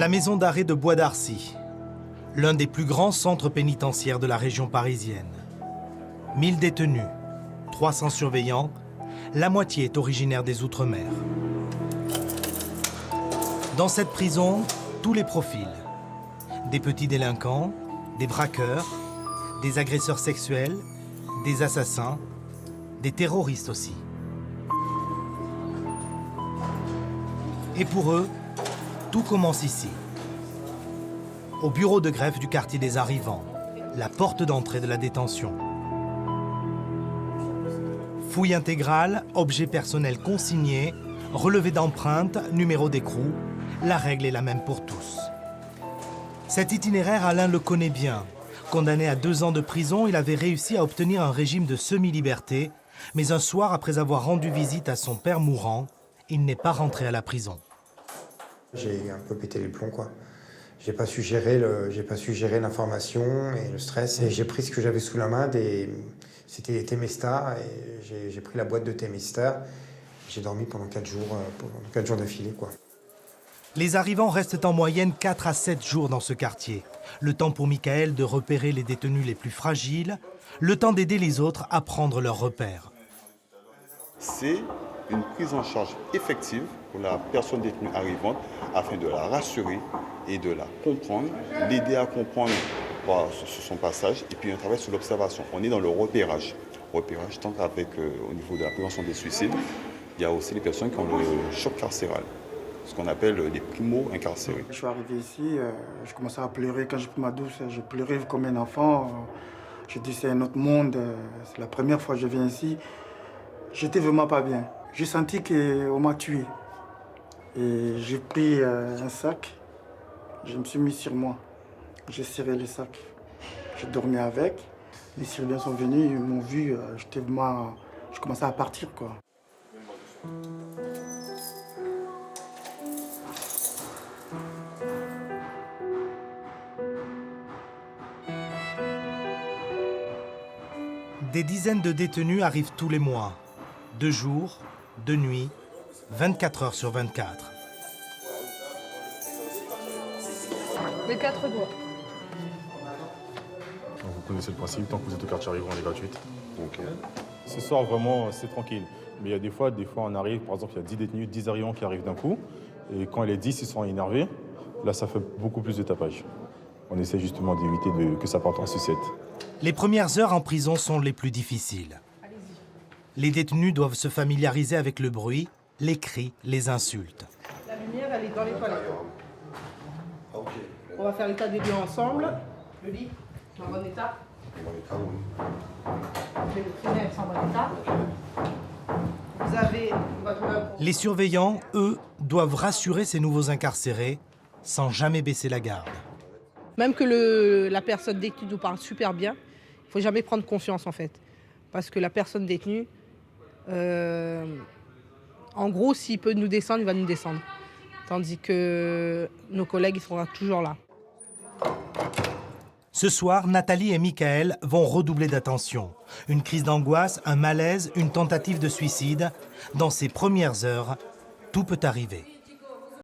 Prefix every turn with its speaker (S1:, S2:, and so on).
S1: La maison d'arrêt de Bois d'Arcy, l'un des plus grands centres pénitentiaires de la région parisienne. 1000 détenus, 300 surveillants, la moitié est originaire des Outre-mer. Dans cette prison, tous les profils. Des petits délinquants, des braqueurs, des agresseurs sexuels, des assassins, des terroristes aussi. Et pour eux, tout commence ici. Au bureau de greffe du quartier des Arrivants, la porte d'entrée de la détention. Fouille intégrale, objets personnels consignés, relevé d'empreintes, numéro d'écrou, la règle est la même pour tous. Cet itinéraire, Alain le connaît bien. Condamné à 2 ans de prison, il avait réussi à obtenir un régime de semi-liberté, mais un soir, après avoir rendu visite à son père mourant, il n'est pas rentré à la prison.
S2: J'ai un peu pété les plombs, quoi. J'ai pas su gérer l'information et le stress. Et j'ai pris ce que j'avais sous la main, c'était Temesta, et j'ai pris la boîte de Temesta. J'ai dormi pendant 4 jours d'affilée, quoi.
S1: Les Arrivants restent en moyenne 4 à 7 jours dans ce quartier. Le temps pour Michael de repérer les détenus les plus fragiles, le temps d'aider les autres à prendre leurs repères.
S3: C'est une prise en charge effective pour la personne détenue arrivante afin de la rassurer et de la comprendre, l'aider à comprendre sur son passage et puis un travail sur l'observation. On est dans le repérage. Repérage tant qu'avec au niveau de la prévention des suicides, il y a aussi les personnes qui ont le choc carcéral, ce qu'on appelle les primo-incarcérés.
S4: Je suis arrivé ici, je commençais à pleurer. Quand j'ai pris ma douche, je pleurais comme un enfant. Je dis c'est un autre monde, c'est la première fois que je viens ici. J'étais vraiment pas bien. J'ai senti qu'on m'a tué. Et j'ai pris un sac, je me suis mis sur moi. J'ai serré le sac. J'ai dormi avec. Les Syriens sont venus, ils m'ont vu, je commençais à partir, quoi.
S1: Des dizaines de détenus arrivent tous les mois. 2 jours, 2 nuits, 24 heures sur 24.
S5: Les 4 doigts.
S6: Vous connaissez le principe, tant que vous êtes au quartier Arrivant, elle est gratuite.
S3: Donc,
S6: Ce soir, vraiment, c'est tranquille. Mais il y a des fois, on arrive, par exemple, il y a 10 détenus, 10 arrivants qui arrivent d'un coup. Et quand les 10, ils sont énervés, là, ça fait beaucoup plus de tapage. On essaie justement d'éviter que ça parte en sucette.
S1: Les premières heures en prison sont les plus difficiles. Les détenus doivent se familiariser avec le bruit, les cris, les insultes.
S5: La lumière, elle est dans les toilettes. On va faire l'état des lieux ensemble. Le lit, en bon état. Les fenêtres sont en bon état. Vous avez votre...
S1: Les surveillants, eux, doivent rassurer ces nouveaux incarcérés sans jamais baisser la garde.
S5: Même que la personne détenue nous parle super bien, il ne faut jamais prendre confiance en fait. Parce que la personne détenue, en gros, s'il peut nous descendre, il va nous descendre. Tandis que nos collègues, ils seront toujours là.
S1: Ce soir, Nathalie et Michael vont redoubler d'attention. Une crise d'angoisse, un malaise, une tentative de suicide. Dans ces premières heures, tout peut arriver.